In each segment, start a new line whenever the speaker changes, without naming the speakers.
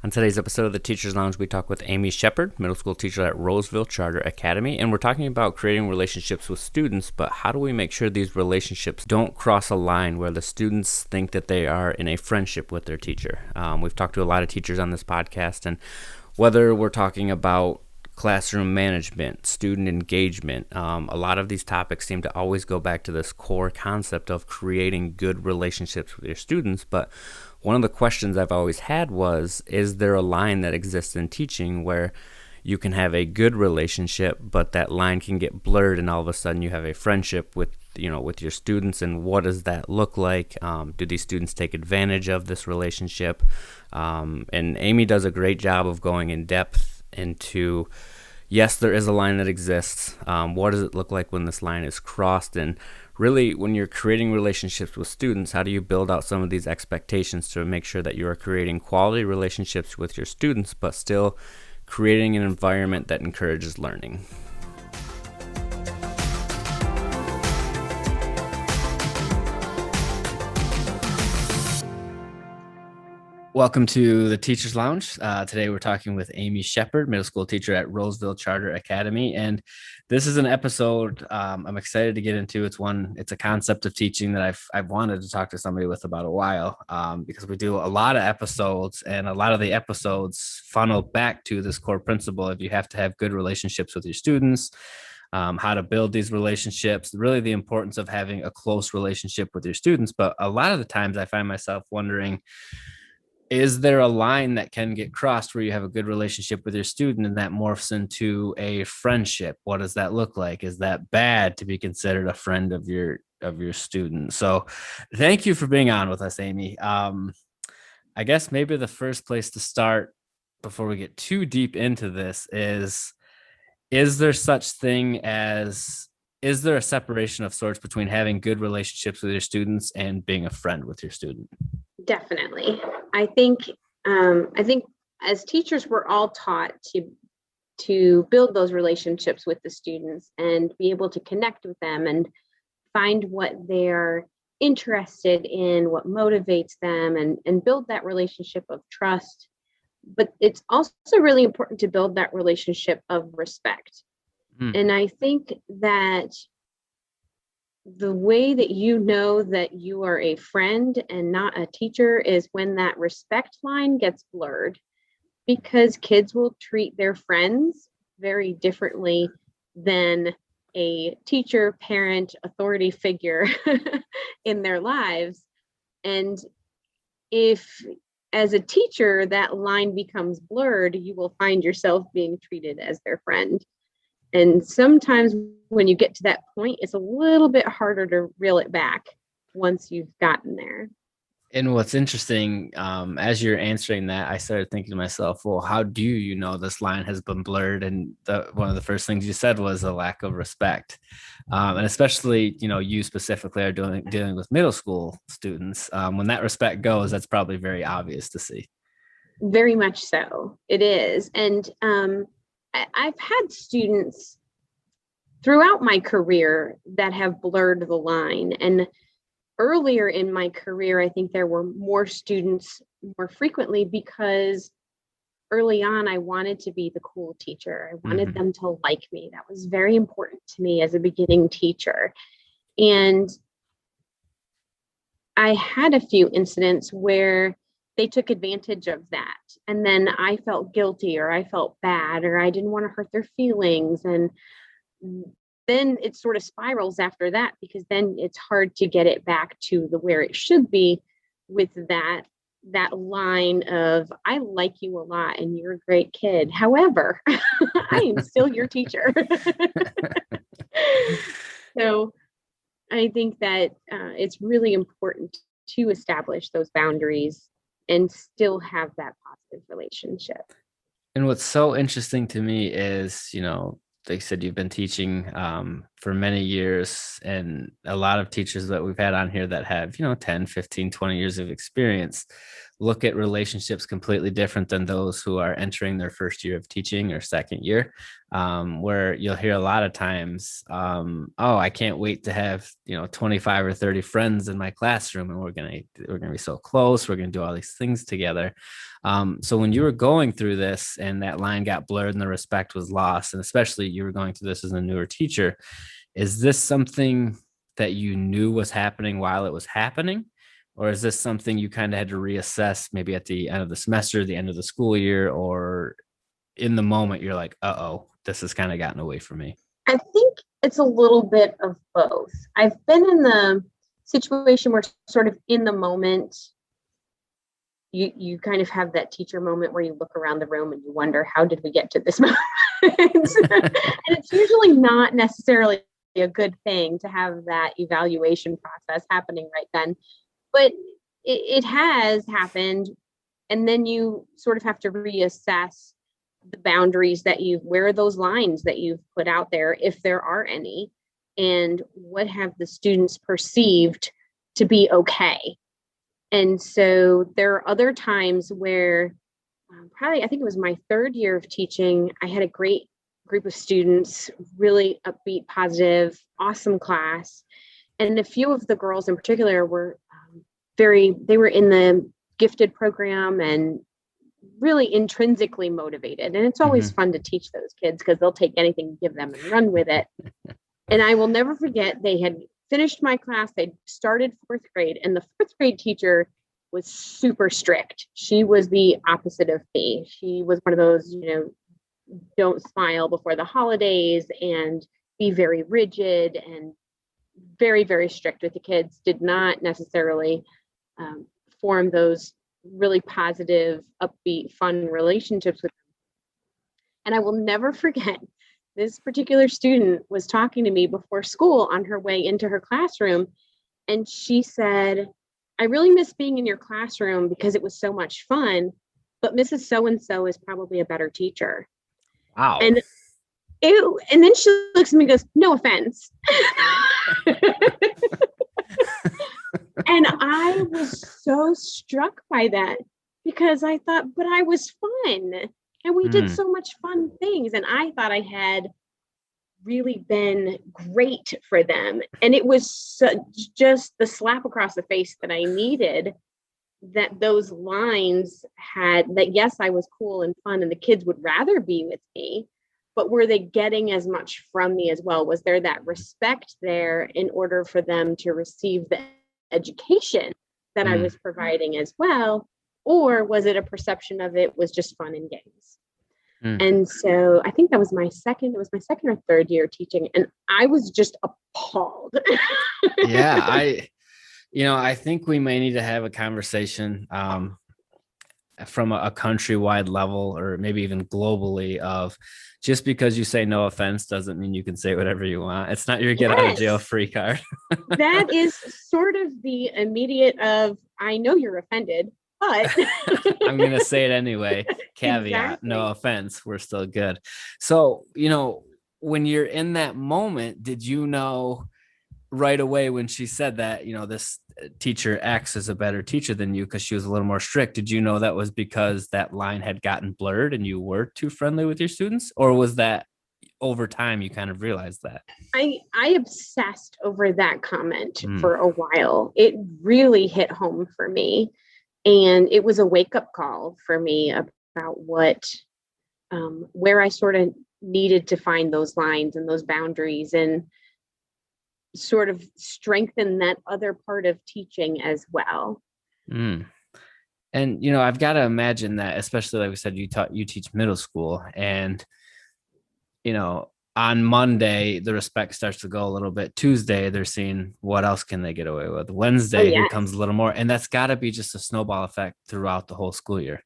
On today's episode of the Teachers Lounge, we talk with Amy Shepard, middle school teacher at Roseville Charter Academy, and we're talking about creating relationships with students, but how do we make sure these relationships don't cross a line where the students think that they are in a friendship with their teacher? We've talked to a lot of teachers on this podcast, and whether we're talking about classroom management, student engagement, a lot of these topics seem to always go back to this core concept of creating good relationships with your students, but one of the questions I've always had was, is there a line that exists in teaching where you can have a good relationship, but that line can get blurred and all of a sudden you have a friendship with your students, and what does that look like? Do these students take advantage of this relationship? And Amy does a great job of going in depth into, yes, there is a line that exists. What does it look like when this line is crossed? And really, when you're creating relationships with students, how do you build out some of these expectations to make sure that you are creating quality relationships with your students, but still creating an environment that encourages learning? Welcome to the Teachers Lounge. Today we're talking with Amy Shepard, middle school teacher at Roseville Charter Academy. And this is an episode I'm excited to get into. It's a concept of teaching that I've wanted to talk to somebody with about a while, because we do a lot of episodes, and a lot of the episodes funnel back to this core principle of you have to have good relationships with your students, how to build these relationships, really the importance of having a close relationship with your students. But a lot of the times I find myself wondering, is there a line that can get crossed where you have a good relationship with your student and that morphs into a friendship? What does that look like? Is that bad to be considered a friend of your student? So thank you for being on with us, Amy. I guess maybe the first place to start before we get too deep into this is there such thing as, is there a separation of sorts between having good relationships with your students and being a friend with your student?
Definitely. I think as teachers, we're all taught to build those relationships with the students and be able to connect with them and find what they're interested in, what motivates them, and build that relationship of trust. But it's also really important to build that relationship of respect.
Mm.
And I think that the way that you know that you are a friend and not a teacher is when that respect line gets blurred, because kids will treat their friends very differently than a teacher, parent, authority figure in their lives. And if, as a teacher, that line becomes blurred, you will find yourself being treated as their friend. And sometimes when you get to that point, it's a little bit harder to reel it back once you've gotten there.
And what's interesting, as you're answering that, I started thinking to myself, well, how do you know this line has been blurred? And one of the first things you said was a lack of respect. And especially, you specifically are dealing with middle school students. When that respect goes, that's probably very obvious to see.
Very much so. It is. And I've had students throughout my career that have blurred the line. And earlier in my career, I think there were more students more frequently, because early on, I wanted to be the cool teacher. I wanted them to like me. That was very important to me as a beginning teacher. And I had a few incidents where they took advantage of that. And then I felt guilty, or I felt bad, or I didn't want to hurt their feelings. And then it sort of spirals after that, because then it's hard to get it back to the where it should be, with that line of, I like you a lot and you're a great kid. However, I am still your teacher. So I think that it's really important to establish those boundaries and still have that positive relationship.
And what's so interesting to me is, they said you've been teaching for many years, and a lot of teachers that we've had on here that have, 10, 15, 20 years of experience. look at relationships completely different than those who are entering their first year of teaching or second year, where you'll hear a lot of times, oh, I can't wait to have 25 or 30 friends in my classroom, and we're gonna be so close, we're gonna do all these things together. So when you were going through this and that line got blurred and the respect was lost, and especially you were going through this as a newer teacher, is this something that you knew was happening while it was happening? Or is this something you kind of had to reassess maybe at the end of the semester, the end of the school year, or in the moment you're like, uh-oh, this has kind of gotten away from me?
I think it's a little bit of both. I've been in the situation where sort of in the moment, you kind of have that teacher moment where you look around the room and you wonder, how did we get to this moment? And it's usually not necessarily a good thing to have that evaluation process happening right then. But it has happened. And then you sort of have to reassess the boundaries that where are those lines that you've put out there, if there are any, and what have the students perceived to be okay. And so there are other times where probably, I think it was my third year of teaching, I had a great group of students, really upbeat, positive, awesome class. And a few of the girls in particular were they were in the gifted program and really intrinsically motivated. And it's always fun to teach those kids because they'll take anything you give them and run with it. And I will never forget, they had finished my class, they'd started fourth grade, and the fourth grade teacher was super strict. She was the opposite of me. She was one of those, don't smile before the holidays and be very rigid and very, very strict with the kids, did not necessarily form those really positive, upbeat, fun relationships with them. And I will never forget, this particular student was talking to me before school on her way into her classroom. And she said, I really miss being in your classroom because it was so much fun, but Mrs. So-and-so is probably a better teacher.
Wow.
And then she looks at me and goes, no offense. And I was so struck by that because I thought, but I was fun and we did so much fun things. And I thought I had really been great for them. And it was just the slap across the face that I needed, that those lines had, that yes, I was cool and fun and the kids would rather be with me, but were they getting as much from me as well? Was there that respect there in order for them to receive the education that I was providing as well? Or was it a perception of it was just fun and games? And so I think it was my second or third year teaching, and I was just appalled.
Yeah, I think we may need to have a conversation from a countrywide level, or maybe even globally, of just because you say no offense doesn't mean you can say whatever you want. It's not your get out of jail free card.
That is sort of the immediate of, I know you're offended, but
I'm going to say it anyway. Caveat, exactly. No offense, we're still good. So, when you're in that moment, did you know right away when she said that, this teacher X is a better teacher than you because she was a little more strict? Did you know that was because that line had gotten blurred and you were too friendly with your students? Or was that over time you kind of realized that?
I obsessed over that comment for a while. It really hit home for me. And it was a wake-up call for me about where I sort of needed to find those lines and those boundaries and sort of strengthen that other part of teaching as well.
And, I've got to imagine that, especially like we said, you teach middle school, and, on Monday, the respect starts to go a little bit. Tuesday, they're seeing what else can they get away with. Wednesday, here comes a little more. And that's got to be just a snowball effect throughout the whole school year.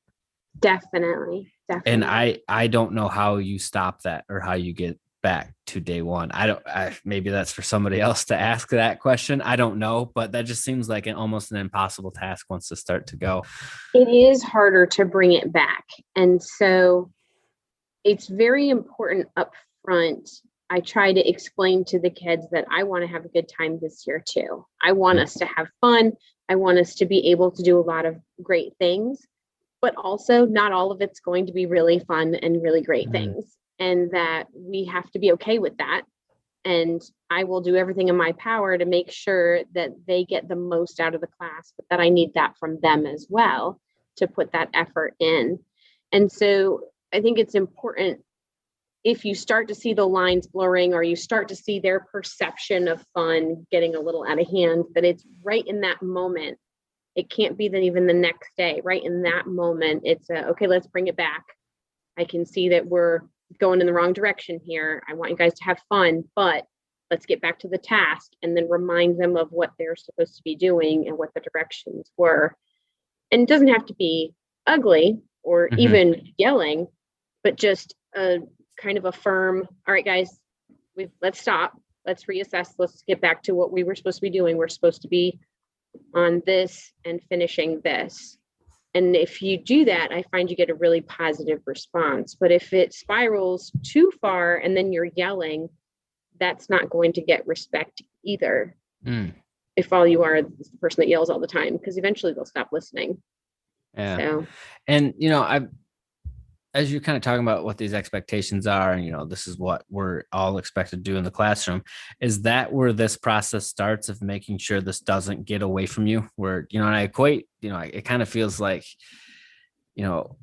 Definitely.
And I don't know how you stop that or how you get back to day one. Maybe that's for somebody else to ask that question. I don't know, but that just seems like almost an impossible task once to start to go.
It is harder to bring it back. And so it's very important up front. I try to explain to the kids that I want to have a good time this year too. I want us to have fun. I want us to be able to do a lot of great things, but also not all of it's going to be really fun and really great
Mm-hmm.
things. And that we have to be okay with that. And I will do everything in my power to make sure that they get the most out of the class, but that I need that from them as well to put that effort in. And so I think it's important, if you start to see the lines blurring or you start to see their perception of fun getting a little out of hand, that it's right in that moment. It can't be that even the next day, right in that moment, it's okay, let's bring it back. I can see that we're going in the wrong direction here. I want you guys to have fun, but let's get back to the task, and then remind them of what they're supposed to be doing and what the directions were. And it doesn't have to be ugly or
Mm-hmm.
even yelling, but just a kind of a firm, all right, guys, let's stop, let's reassess, let's get back to what we were supposed to be doing. We're supposed to be on this and finishing this. And if you do that, I find you get a really positive response. But if it spirals too far and then you're yelling, that's not going to get respect either.
Mm.
If all you are is the person that yells all the time, because eventually they'll stop listening.
Yeah.
So
And, as you're kind of talking about what these expectations are, and this is what we're all expected to do in the classroom, is that where this process starts of making sure this doesn't get away from you? Where, and I equate, it kind of feels like,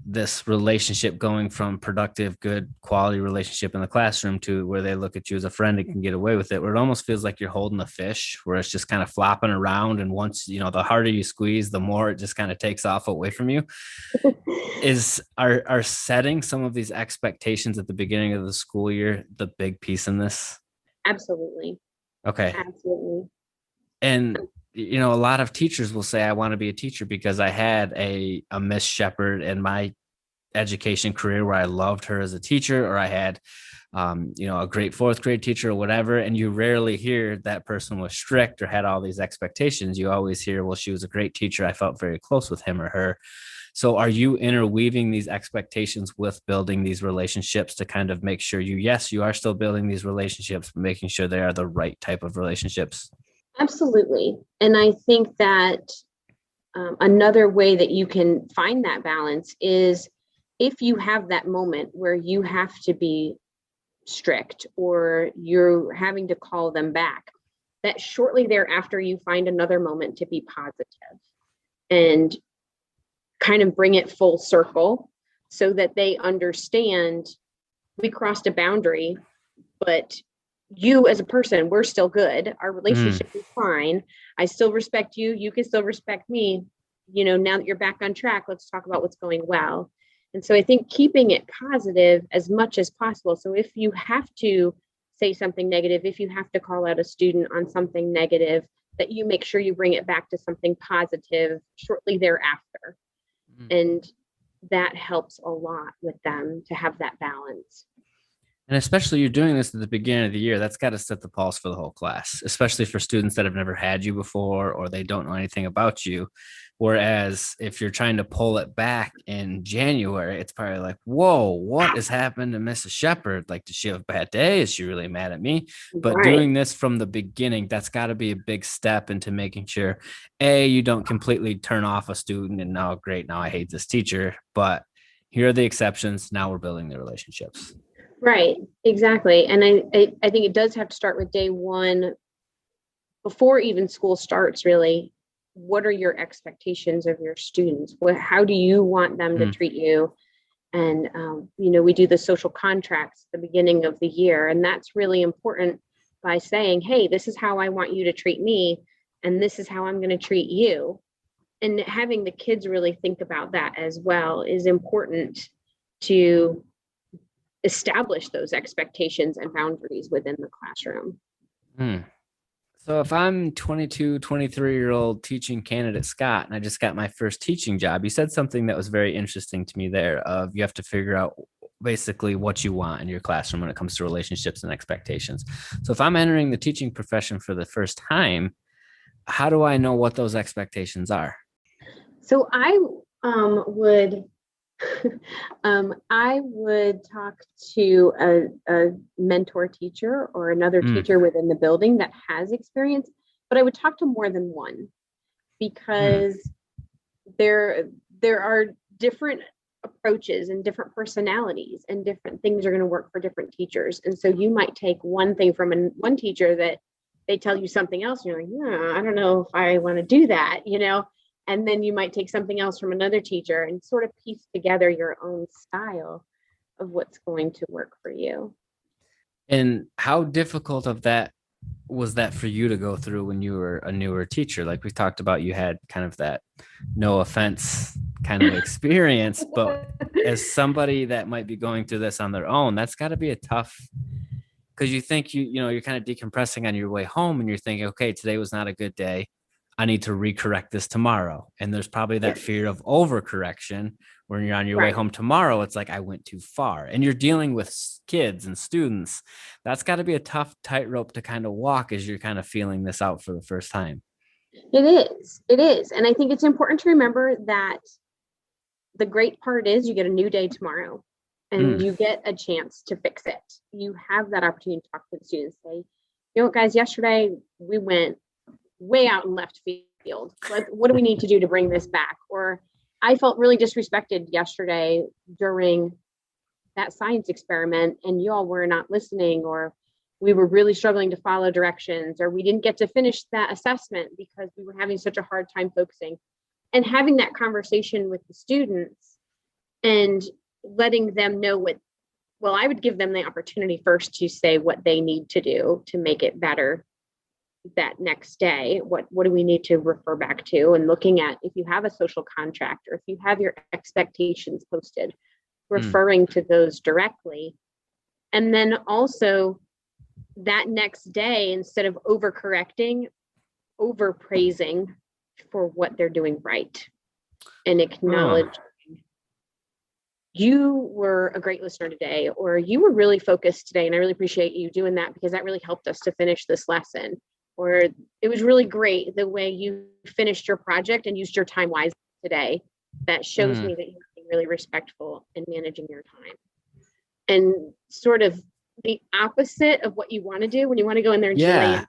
this relationship going from productive, good quality relationship in the classroom to where they look at you as a friend and can get away with it, where it almost feels like you're holding a fish where it's just kind of flopping around. And once, the harder you squeeze, the more it just kind of takes off away from you. Are setting some of these expectations at the beginning of the school year the big piece in this?
absolutely.
Okay.
Absolutely.
And a lot of teachers will say, I want to be a teacher because I had a Miss Shepherd in my education career where I loved her as a teacher, or I had a great fourth grade teacher or whatever. And you rarely hear that person was strict or had all these expectations. You always hear, well, she was a great teacher, I felt very close with him or her. So are you interweaving these expectations with building these relationships to kind of make sure you are still building these relationships, but making sure they are the right type of relationships?
Absolutely. And I think that another way that you can find that balance is if you have that moment where you have to be strict or you're having to call them back, that shortly thereafter you find another moment to be positive and kind of bring it full circle so that they understand we crossed a boundary, but you as a person, we're still good. Our relationship is fine. I still respect you. You can still respect me. Now that you're back on track, let's talk about what's going well. And so I think keeping it positive as much as possible. So if you have to say something negative, if you have to call out a student on something negative, that you make sure you bring it back to something positive shortly thereafter. And that helps a lot with them to have that balance.
And especially you're doing this at the beginning of the year, that's got to set the pulse for the whole class, especially for students that have never had you before or they don't know anything about you. Whereas if you're trying to pull it back in January, it's probably like, whoa, what has happened to Mrs. Shepherd? Like, did she have a bad day? Is she really mad at me? But
Right.
doing this from the beginning, that's got to be a big step into making sure, A, you don't completely turn off a student and now, great, now I hate this teacher. But here are the exceptions. Now we're building the relationships.
Right, exactly. And I think it does have to start with day one before even school starts, really. What are your expectations of your students? How do you want them to treat you? And, we do the social contracts at the beginning of the year. And that's really important by saying, hey, this is how I want you to treat me. And this is how I'm going to treat you. And having the kids really think about that as well is important to establish those expectations and boundaries within the classroom.
So if I'm 22, 23-year-old teaching candidate Scott, and I just got my first teaching job, you said something that was very interesting to me there of you have to figure out basically what you want in your classroom when it comes to relationships and expectations. So if I'm entering the teaching profession for the first time, how do I know what those expectations are?
So would I would talk to a mentor teacher or another teacher within the building that has experience, but I would talk to more than one.
Hmm.
because there are different approaches and different personalities, and different things are going to work for different teachers. And so you might take one thing from one teacher that they tell you something else, and you're like, I don't know if I want to do that, and then you might take something else from another teacher and sort of piece together your own style of what's going to work for you.
And how difficult of that was that for you to go through when you were a newer teacher? Like we talked about, you had kind of that no offense kind of experience, but as somebody that might be going through this on their own, that's got to be a tough, because you think you're kind of decompressing on your way home and you're thinking, okay, today was not a good day. I need to recorrect this tomorrow. And there's probably that
Yes.
fear of overcorrection when you're on your way
Right.
home tomorrow. It's like, I went too far. And you're dealing with kids and students. That's got to be a tough tightrope to kind of walk as you're kind of feeling this out for the first time.
It is. It is. And I think it's important to remember that the great part is you get a new day tomorrow and
Mm,
you get a chance to fix it. You have that opportunity to talk to the students, say, what, guys, yesterday we went way out in left field. What do we need to do to bring this back? Or I felt really disrespected yesterday during that science experiment and you all were not listening, or we were really struggling to follow directions, or we didn't get to finish that assessment because we were having such a hard time focusing. And having that conversation with the students and letting them know I would give them the opportunity first to say what they need to do to make it better that next day. What do we need to refer back to? And looking at, if you have a social contract or if you have your expectations posted,
mm.
referring to those directly. And then also that next day, instead of overcorrecting, overpraising for what they're doing right, and
Oh,
acknowledge you were a great listener today, or you were really focused today. And I really appreciate you doing that because that really helped us to finish this lesson. Or it was really great the way you finished your project and used your time wisely today. That shows
mm.
me that you're being really respectful in managing your time. And sort of the opposite of what you want to do when you want to go in there and just lay
Yeah.
in.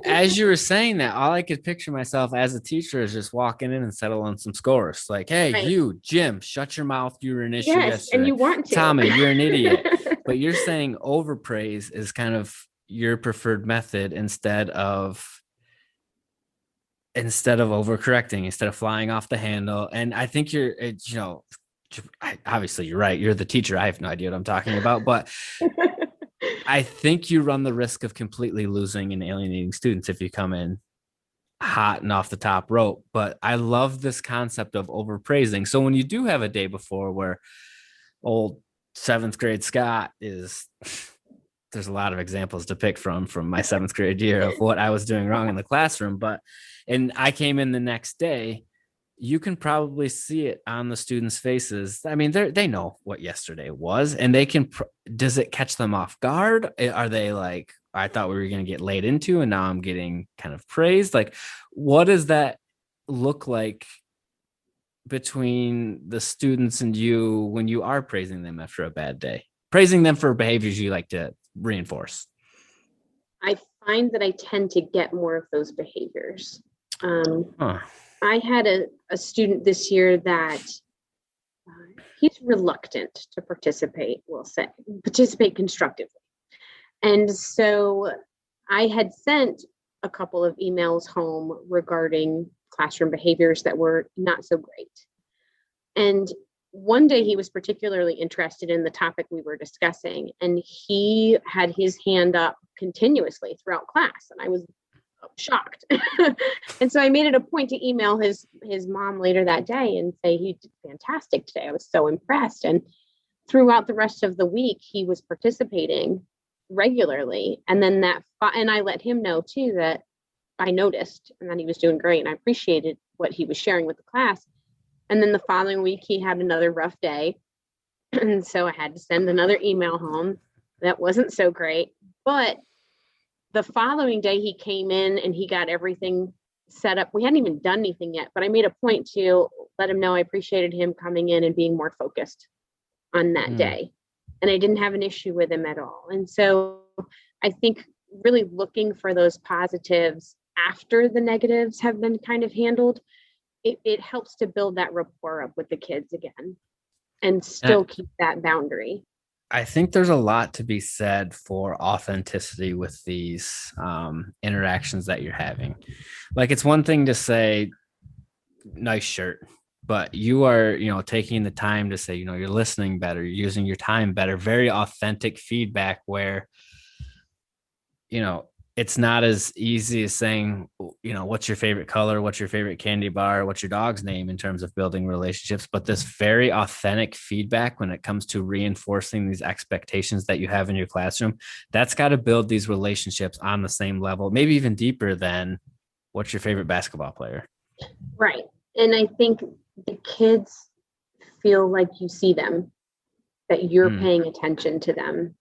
As you were saying that, all I could picture myself as a teacher is just walking in and settling some scores. Like, hey,
Right.
you, Jim, shut your mouth. You were an issue
Yes. And
yesterday.
you want to.
Tommy, you're an idiot. But you're saying overpraise is kind of your preferred method instead of overcorrecting, instead of flying off the handle. And I think obviously you're right. You're the teacher. I have no idea what I'm talking about, but I think you run the risk of completely losing and alienating students if you come in hot and off the top rope. But I love this concept of overpraising. So when you do have a day before where old seventh grade Scott is, there's a lot of examples to pick from my seventh grade year of what I was doing wrong in the classroom. And I came in the next day, you can probably see it on the students' faces. I mean, they know what yesterday was, and they can. Does it catch them off guard? Are they like, I thought we were going to get laid into, and now I'm getting kind of praised? Like, what does that look like between the students and you when you are praising them after a bad day? Praising them for behaviors you like to reinforce.
I find that I tend to get more of those behaviors. Um,
Huh.
I had a student this year that he's reluctant to participate, we'll say, participate constructively. And so I had sent a couple of emails home regarding classroom behaviors that were not so great. And one day he was particularly interested in the topic we were discussing, and he had his hand up continuously throughout class. And I was shocked. And so I made it a point to email his mom later that day and say he did fantastic today. I was so impressed. And throughout the rest of the week, he was participating regularly. And then and I let him know too that I noticed and that he was doing great and I appreciated what he was sharing with the class. And then the following week, he had another rough day. And so I had to send another email home that wasn't so great. But the following day, he came in and he got everything set up. We hadn't even done anything yet, but I made a point to let him know I appreciated him coming in and being more focused on that
Hmm.
day. And I didn't have an issue with him at all. And so I think really looking for those positives after the negatives have been kind of handled, it helps to build that rapport up with the kids again and
And
still keep that boundary.
I think there's a lot to be said for authenticity with these interactions that you're having. Like, it's one thing to say, nice shirt, but you are, taking the time to say, you're listening better, you're using your time better, very authentic feedback where, you know, it's not as easy as saying, what's your favorite color? What's your favorite candy bar? What's your dog's name in terms of building relationships? But this very authentic feedback when it comes to reinforcing these expectations that you have in your classroom, that's got to build these relationships on the same level, maybe even deeper than what's your favorite basketball player?
Right. And I think the kids feel like you see them, that you're
Hmm.
paying attention to them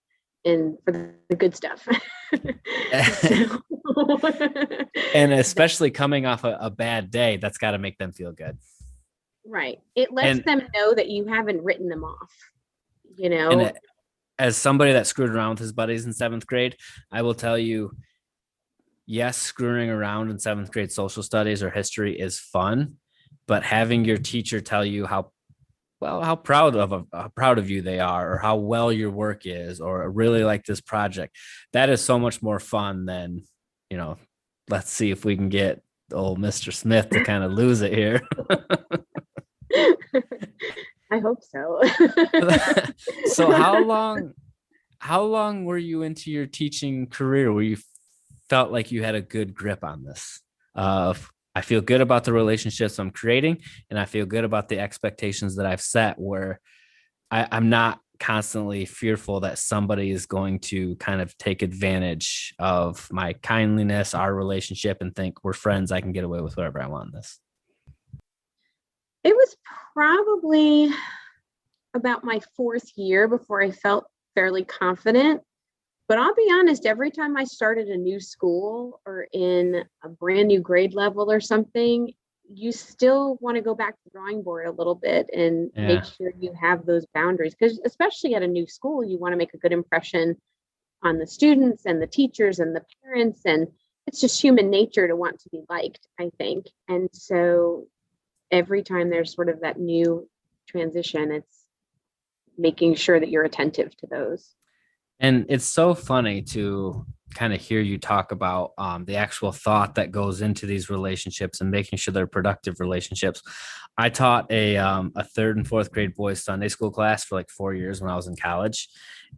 and for the good stuff. So,
And
that,
especially coming off a bad day, that's got to make them feel good.
right. It lets
And
them know that you haven't written them off, you
and
know?
as somebody that screwed around with his buddies in seventh grade, I will tell you, yes, screwing around in seventh grade social studies or history is fun, but having your teacher tell you how proud of you they are, or how well your work is, or really like this project, that is so much more fun than, you know, let's see if we can get old Mr. Smith to kind of lose it here.
I hope so.
So how long were you into your teaching career where you felt like you had a good grip on this? I feel good about the relationships I'm creating, and I feel good about the expectations that I've set where I'm not constantly fearful that somebody is going to kind of take advantage of my kindliness, our relationship, and think we're friends. I can get away with whatever I want in this.
It was probably about my fourth year before I felt fairly confident. But I'll be honest, every time I started a new school or in a brand new grade level or something, you still want to go back to the drawing board a little bit and make
Yeah,
sure you have those boundaries. Because especially at a new school, you want to make a good impression on the students and the teachers and the parents. And it's just human nature to want to be liked, I think. And so every time there's sort of that new transition, it's making sure that you're attentive to those.
and it's so funny to kind of hear you talk about the actual thought that goes into these relationships and making sure they're productive relationships. I taught a third and fourth grade boys Sunday school class for like 4 years when I was in college,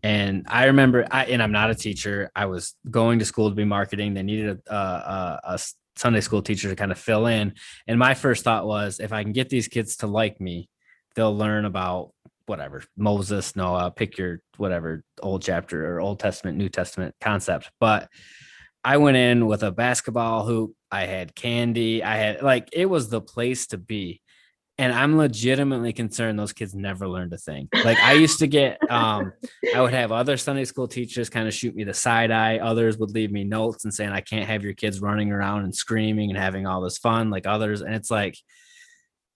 and I remember and I'm not a teacher. I was going to school to be marketing. They needed a Sunday school teacher to kind of fill in, and my first thought was, if I can get these kids to like me, they'll learn about whatever, Moses, Noah, pick your whatever old chapter or Old Testament, New Testament concept. But I went in with a basketball hoop. I had candy. I had, like, it was the place to be. And I'm legitimately concerned those kids never learned a thing. Like, I used to get, I would have other Sunday school teachers kind of shoot me the side eye. Others would leave me notes and saying, I can't have your kids running around and screaming and having all this fun like others. And it's like,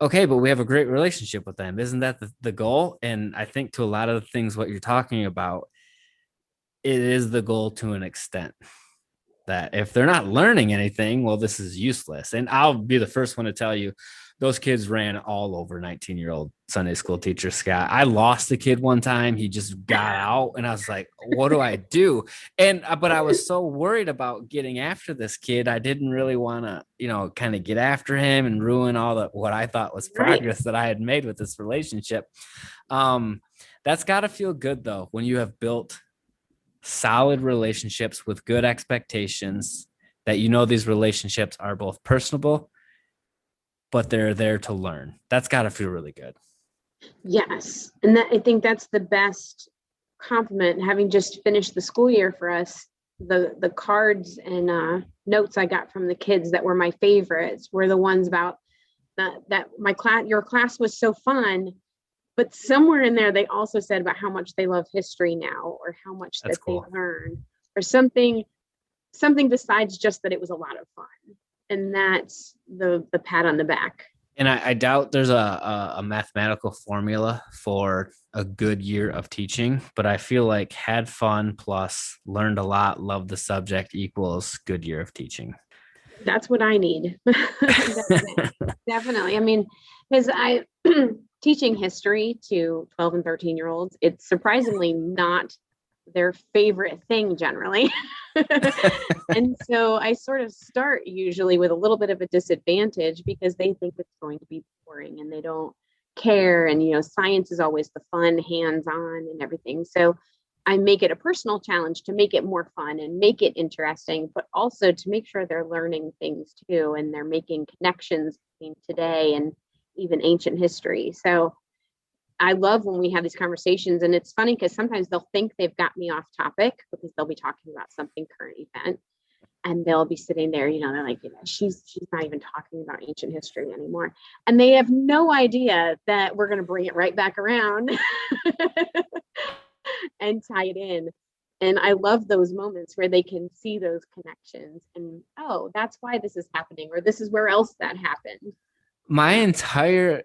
okay, but we have a great relationship with them. Isn't that the goal? And I think to a lot of the things what you're talking about, it is the goal to an extent that if they're not learning anything, well, this is useless. And I'll be the first one to tell you, those kids ran all over 19-year-old Sunday school teacher Scott. I lost a kid one time. He just got out, and I was like, what do I do? And but I was so worried about getting after this kid. I didn't really want to, kind of get after him and ruin all the what I thought was
Right.
progress that I had made with this relationship. Um, that's got to feel good though when you have built solid relationships with good expectations, that these relationships are both personable, but they're there to learn. That's got to feel really good.
Yes. And that I think that's the best compliment. Having just finished the school year for us, the cards and notes I got from the kids that were my favorites were the ones about that my class, your class was so fun. But somewhere in there, they also said about how much they love history now, or how much
That's
that they
cool.
learn, or something besides just that it was a lot of fun. And that's the pat on the back.
And I doubt there's a mathematical formula for a good year of teaching, but I feel like had fun plus learned a lot, loved the subject equals good year of teaching.
That's what I need. Definitely. I mean, because I teaching history to 12 and 13-year-olds, it's surprisingly not their favorite thing generally. And so I sort of start usually with a little bit of a disadvantage because they think it's going to be boring and they don't care. And, science is always the fun, hands on and everything. So I make it a personal challenge to make it more fun and make it interesting, but also to make sure they're learning things too and they're making connections between today and even ancient history. So I love when we have these conversations, and it's funny because sometimes they'll think they've got me off topic because they'll be talking about something current event, and they'll be sitting there, they're like, she's not even talking about ancient history anymore, and they have no idea that we're going to bring it right back around and tie it in. And I love those moments where they can see those connections and, oh, that's why this is happening, or this is where else that happened.
My entire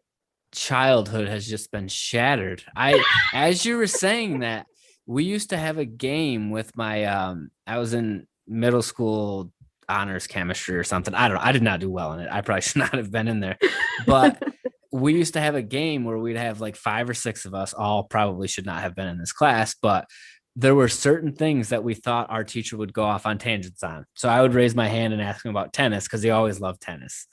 childhood has just been shattered. As you were saying that, we used to have a game with my I was in middle school honors chemistry or something. I don't know. I did not do well in it. I probably should not have been in there. But we used to have a game where we'd have like 5 or 6 of us, all probably should not have been in this class, but there were certain things that we thought our teacher would go off on tangents on. So I would raise my hand and ask him about tennis because he always loved tennis.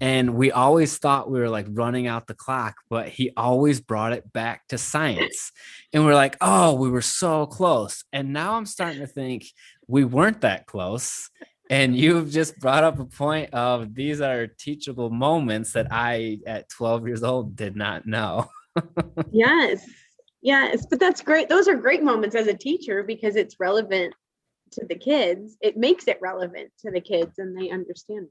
And we always thought we were like running out the clock, but he always brought it back to science. And we're like, oh, we were so close. And now I'm starting to think we weren't that close. And you've just brought up a point of these are teachable moments that I, at 12 years old, did not know.
Yes. Yes. But that's great. Those are great moments as a teacher because it's relevant to the kids. It makes it relevant to the kids and they understand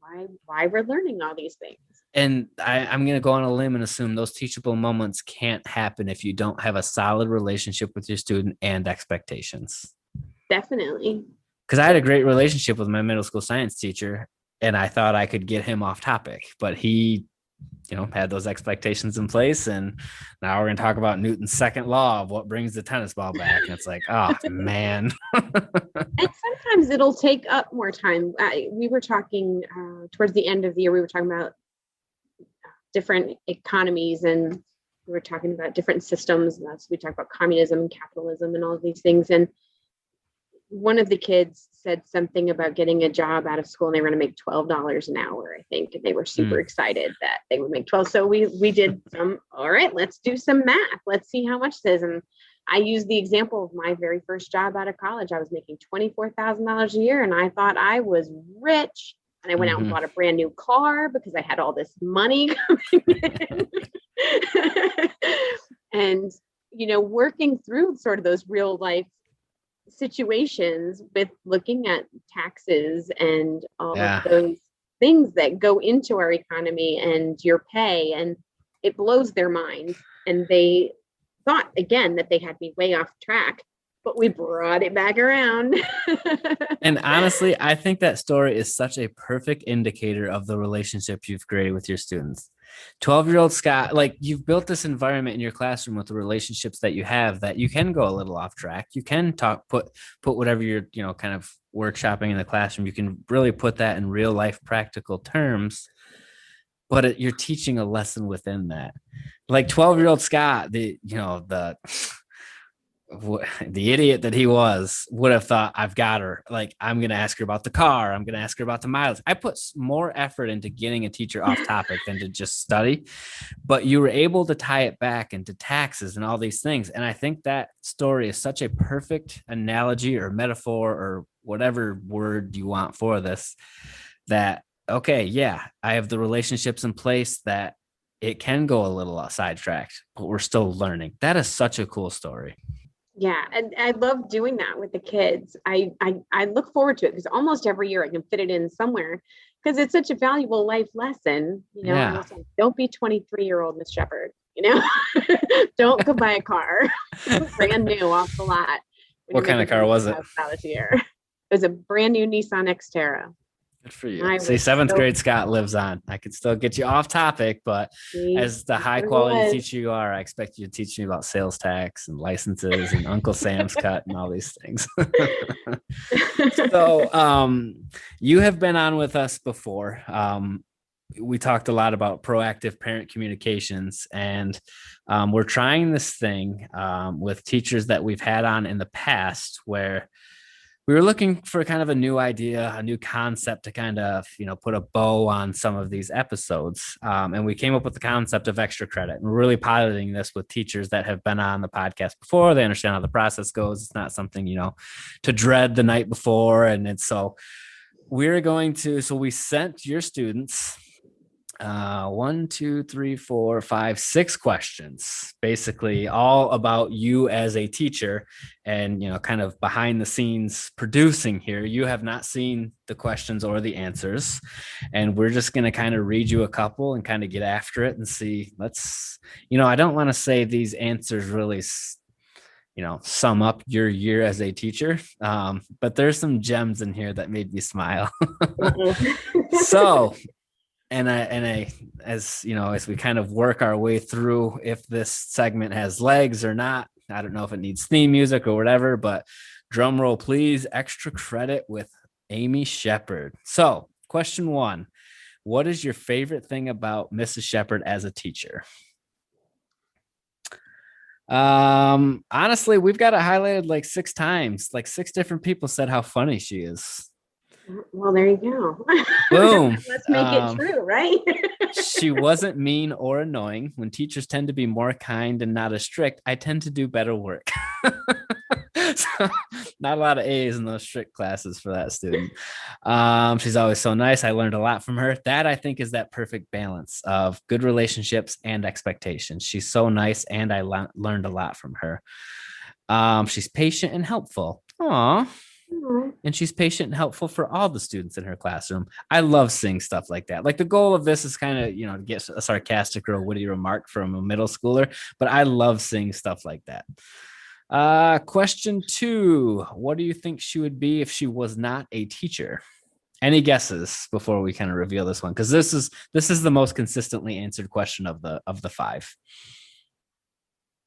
why we're learning all these things.
And I'm going to go on a limb and assume those teachable moments can't happen if you don't have a solid relationship with your student and expectations.
Definitely.
Because I had a great relationship with my middle school science teacher and I thought I could get him off topic, but he had those expectations in place. And now we're going to talk about Newton's second law of what brings the tennis ball back. And it's like, oh, man.
And sometimes it'll take up more time. We were talking towards the end of the year, we were talking about different economies and we were talking about different systems. We talked about communism and capitalism and all of these things. And one of the kids said something about getting a job out of school and they were going to make $12 an hour, I think. And they were super excited that they would make 12. So we did all right, let's do some math. Let's see how much this is. And I used the example of my very first job out of college. I was making $24,000 a year and I thought I was rich. And I went out and bought a brand new car because I had all this money coming in. And, working through sort of those real life situations with looking at taxes and all of those things that go into our economy and your pay, and it blows their mind. And they thought again that they had me way off track, but we brought it back around.
And honestly, I think that story is such a perfect indicator of the relationship you've created with your students. 12-year-old Scott, like you've built this environment in your classroom with the relationships that you have that you can go a little off track. You can put whatever you're, kind of workshopping in the classroom. You can really put that in real life, practical terms, but you're teaching a lesson within that. Like 12-year-old Scott, the idiot that he was would have thought, I've got her. Like, I'm going to ask her about the car. I'm going to ask her about the mileage. I put more effort into getting a teacher off topic than to just study, but you were able to tie it back into taxes and all these things. And I think that story is such a perfect analogy or metaphor or whatever word you want for this, that, okay, yeah, I have the relationships in place that it can go a little sidetracked, but we're still learning. That is such a cool story.
Yeah, and I love doing that with the kids. I look forward to it because almost every year I can fit it in somewhere because it's such a valuable life lesson.
Yeah.
Like, don't be 23-year-old Miss Shepherd. Don't go buy a car brand new off the lot.
What kind of car was it?
It was a brand new Nissan Xterra.
Good for you.
I
See,
was
seventh
so
grade Scott lives on. I could still get you off topic, but as the
he
high
sure
quality
was.
teacher you are, I expect you to teach me about sales tax and licenses and Uncle Sam's cut and all these things. So, you have been on with us before. We talked a lot about proactive parent communications, and we're trying this thing with teachers that we've had on in the past where we were looking for kind of a new idea, a new concept to kind of, put a bow on some of these episodes. And we came up with the concept of extra credit. And we're really piloting this with teachers that have been on the podcast before. They understand how the process goes. It's not something, to dread the night before. And so we sent your students 6 questions, basically all about you as a teacher and, kind of behind the scenes producing here. You have not seen the questions or the answers, and we're just going to kind of read you a couple and kind of get after it and see. I don't want to say these answers really sum up your year as a teacher. But there's some gems in here that made me smile. So, as we kind of work our way through if this segment has legs or not, I don't know if it needs theme music or whatever, but drum roll, please. Extra credit with Amy Shepard. So, question 1, what is your favorite thing about Mrs. Shepard as a teacher? Honestly, we've got it highlighted like 6 times. Like 6 different people said how funny she is.
Well, there you go.
Boom.
Let's make it true, right?
She wasn't mean or annoying. When teachers tend to be more kind and not as strict, I tend to do better work. So, not a lot of A's in those strict classes for that student. She's always so nice. I learned a lot from her. That, I think, is that perfect balance of good relationships and expectations. She's so nice, and I learned a lot from her. She's patient and helpful. Aw. And she's patient and helpful for all the students in her classroom. I love seeing stuff like that. Like, the goal of this is kind of, to get a sarcastic or a witty remark from a middle schooler, but I love seeing stuff like that. Question 2, what do you think she would be if she was not a teacher? Any guesses before we kind of reveal this one? Because this is the most consistently answered question of the 5.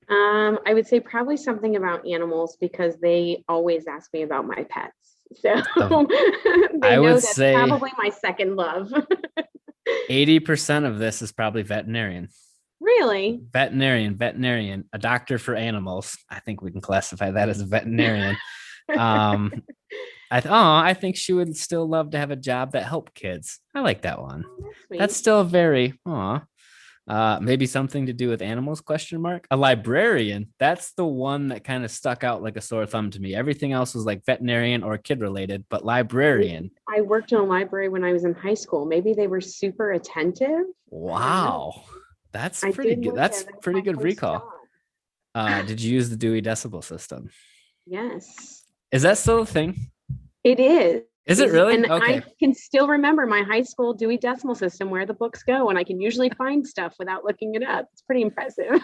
I would say probably something about animals because they always ask me about my pets. So I would say probably my second love.
80% of this is probably veterinarian.
Really?
Veterinarian, a doctor for animals. I think we can classify that as a veterinarian. I think she would still love to have a job that helped kids. I like that one. That's still very maybe something to do with animals, ? A librarian. That's the one that kind of stuck out like a sore thumb to me. Everything else was like veterinarian or kid related, but librarian.
I worked in a library when I was in high school. Maybe they were super attentive.
Wow. That's pretty good. That's pretty good recall. Did you use the Dewey Decibel System?
Yes.
Is that still a thing?
It is.
Is it really?
And
okay.
I can still remember my high school Dewey Decimal System, where the books go, and I can usually find stuff without looking it up. It's pretty impressive.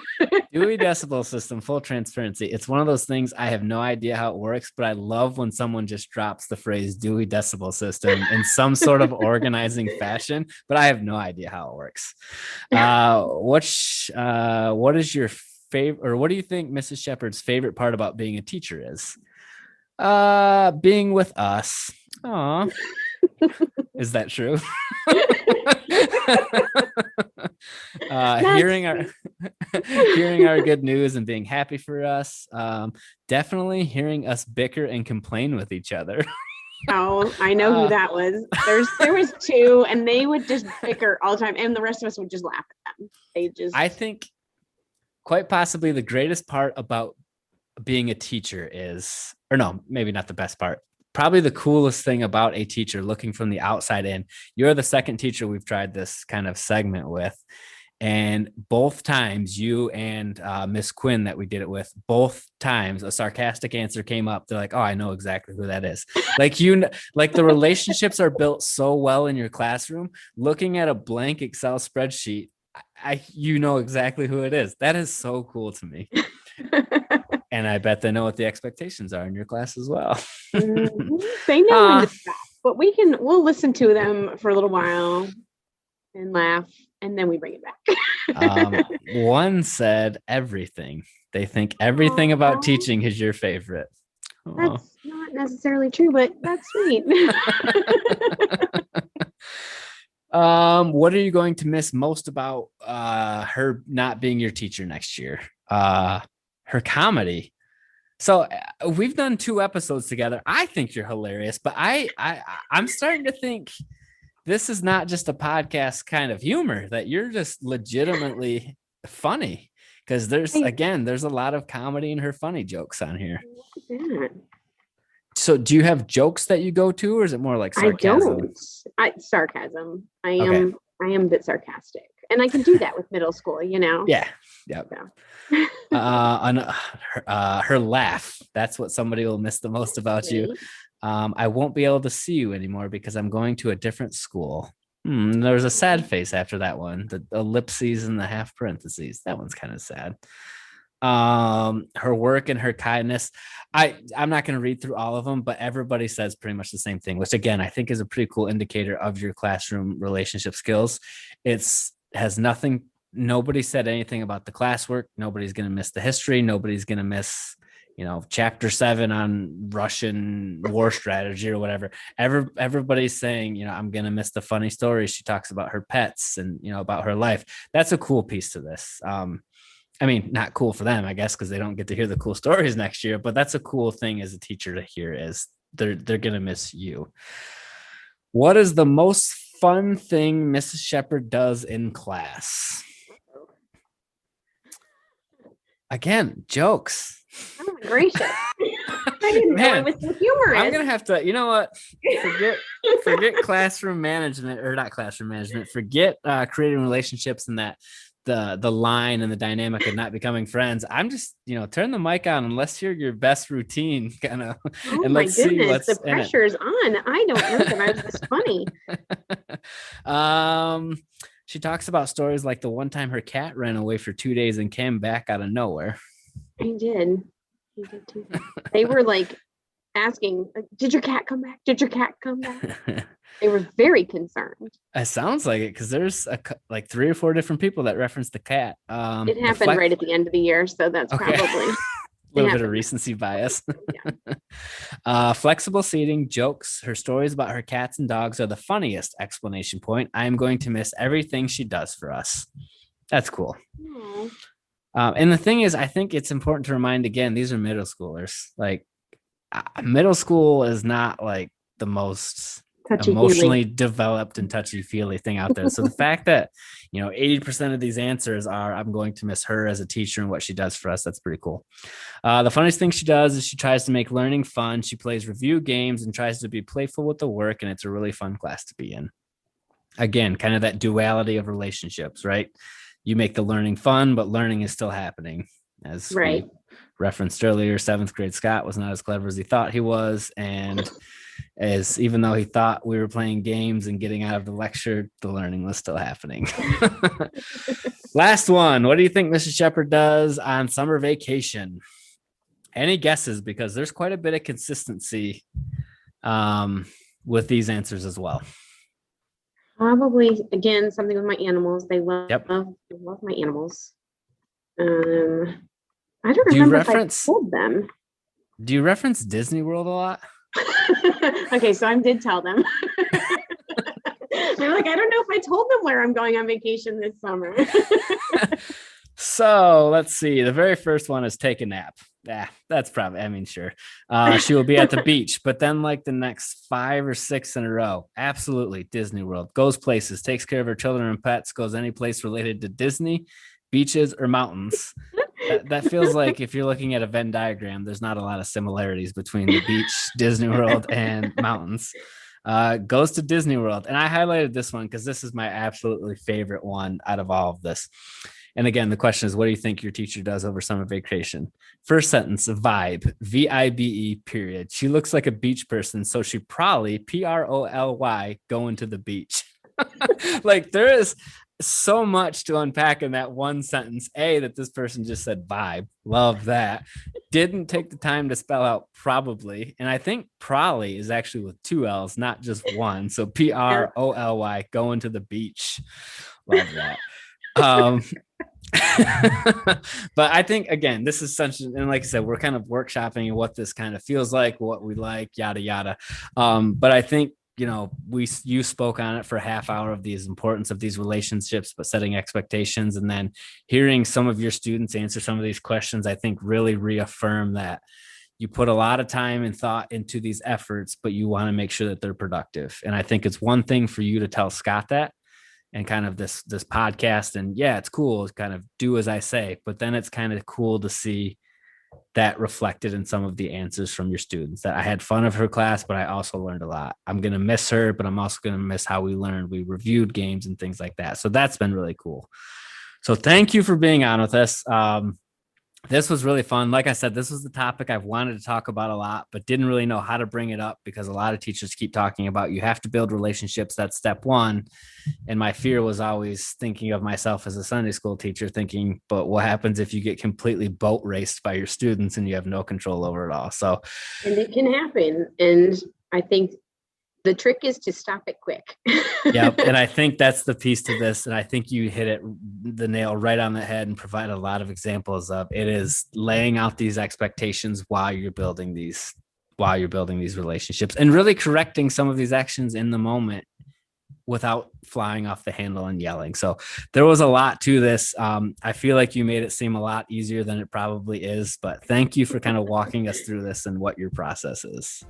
Dewey Decimal System, full transparency. It's one of those things I have no idea how it works, but I love when someone just drops the phrase Dewey Decimal System in some sort of organizing fashion, but I have no idea how it works. What is your favorite, or what do you think Mrs. Shepard's favorite part about being a teacher is? Being with us. Aw. Is that true? Hearing our good news and being happy for us. Definitely hearing us bicker and complain with each other.
Oh, I know who that was. There was 2, and they would just bicker all the time, and the rest of us would just laugh at them.
I think quite possibly the greatest part about being a teacher is, or no, maybe not the best part, probably the coolest thing about a teacher looking from the outside in. You're the second teacher we've tried this kind of segment with. And both times, you and Miss Quinn that we did it with, both times a sarcastic answer came up. They're like, oh, I know exactly who that is. Like the relationships are built so well in your classroom. Looking at a blank Excel spreadsheet, you know exactly who it is. That is so cool to me. And I bet they know what the expectations are in your class as well.
Mm-hmm. They know when to stop. But we'll listen to them for a little while and laugh, and then we bring it back.
One said everything. They think everything about teaching is your favorite.
That's not necessarily true, but that's sweet.
What are you going to miss most about her not being your teacher next year? Her comedy. So we've done 2 episodes together. I think you're hilarious, but I'm starting to think this is not just a podcast kind of humor, that you're just legitimately funny, because there's a lot of comedy in her funny jokes on here.
Yeah.
So do you have jokes that you go to, or is it more like sarcasm?
Sarcasm. I am a bit sarcastic, and I can do that with middle school,
Yeah. Yep. Her laugh. That's what somebody will miss the most about you. I won't be able to see you anymore because I'm going to a different school. There's a sad face after that one. The ellipses and the half parentheses. That one's kind of sad. Her work and her kindness. I'm not going to read through all of them, but everybody says pretty much the same thing, which again, I think is a pretty cool indicator of your classroom relationship skills. Nobody said anything about the classwork. Nobody's going to miss the history. Nobody's going to miss, chapter 7 on Russian war strategy or whatever. Everybody's saying, I'm going to miss the funny stories. She talks about her pets and, about her life. That's a cool piece to this. I mean, not cool for them, I guess, because they don't get to hear the cool stories next year, but that's a cool thing as a teacher to hear, is they're going to miss you. What is the most fun thing Mrs. Shepherd does in class? Again, jokes.
Oh my gracious. I didn't know it was so humorous.
I'm going to have to, you know what? Forget classroom management, or not classroom management. Forget creating relationships and that the line and the dynamic of not becoming friends. I'm just, turn the mic on and let's hear your best routine kind of.
Oh
and
my
let's
goodness,
see what's
the pressure's on. I don't know that I was this funny.
She talks about stories like the one time her cat ran away for 2 days and came back out of nowhere.
I did. He did too. They were like asking, did your cat come back? Did your cat come back? They were very concerned.
It sounds like it, because there's like 3 or 4 different people that reference the cat.
It happened right at the end of the year, so that's probably
a little bit of recency bias. Flexible seating, jokes. Her stories about her cats and dogs are the funniest explanation point. I am going to miss everything she does for us. That's cool. And the thing is, I think it's important to remind again, these are middle schoolers. Like, middle school is not like the most emotionally developed and touchy-feely thing out there. So the fact that 80% of these answers are I'm going to miss her as a teacher and what she does for us, that's pretty cool. The funniest thing she does is she tries to make learning fun. She plays review games and tries to be playful with the work, and it's a really fun class to be in. Again, kind of that duality of relationships, right? You make the learning fun, but learning is still happening. As we referenced earlier, 7th grade Scott was not as clever as he thought he was, and even though he thought we were playing games and getting out of the lecture, the learning was still happening. Last one. What do you think Mrs. Shepherd does on summer vacation? Any guesses? Because there's quite a bit of consistency with these answers as well.
Probably, again, something with my animals. They love my animals. I don't remember if I told them.
Do you reference Disney World a lot?
Okay, so I did tell them. They're like, I don't know if I told them where I'm going on vacation this summer.
So let's see. The very first one is take a nap. Yeah, that's probably, sure. She will be at the beach, but then like the next 5 or 6 in a row, absolutely Disney World, goes places, takes care of her children and pets, goes any place related to Disney, beaches, or mountains. That feels like if you're looking at a Venn diagram, there's not a lot of similarities between the beach, Disney World, and mountains. Goes to Disney World. And I highlighted this one because this is my absolutely favorite one out of all of this. And again, the question is, what do you think your teacher does over summer vacation? First sentence, vibe, V-I-B-E, period. She looks like a beach person, so she probably, P-R-O-L-Y, going to the beach. Like, there is so much to unpack in that one sentence. A, that this person just said vibe. Love that. didn't take the time to spell out probably. And I think probably is actually with 2 L's, not just one. So PROLY, going to the beach. Love that. But I think, again, this is such, and like I said, we're kind of workshopping what this kind of feels like, what we like, yada, yada. But I think, you spoke on it for a half hour of the importance of these relationships, but setting expectations, and then hearing some of your students answer some of these questions, I think really reaffirm that you put a lot of time and thought into these efforts, but you want to make sure that they're productive. And I think it's one thing for you to tell Scott that, and kind of this podcast, and yeah, it's cool. It's kind of do as I say, but then it's kind of cool to see that reflected in some of the answers from your students, that I had fun of her class, but I also learned a lot. I'm going to miss her, but I'm also going to miss how we learned. We reviewed games and things like that. So that's been really cool. So thank you for being on with us. This was really fun. Like I said, this was the topic I've wanted to talk about a lot, but didn't really know how to bring it up, because a lot of teachers keep talking about you have to build relationships. That's step one. And my fear was always thinking of myself as a Sunday school teacher, thinking, but what happens if you get completely boat raced by your students and you have no control over it all? So,
and it can happen. And I think the trick is to stop it quick.
Yep. And I think that's the piece to this. And I think you hit the nail right on the head and provide a lot of examples of it, is laying out these expectations while you're building these relationships, and really correcting some of these actions in the moment without flying off the handle and yelling. So there was a lot to this. I feel like you made it seem a lot easier than it probably is, but thank you for kind of walking us through this and what your process is.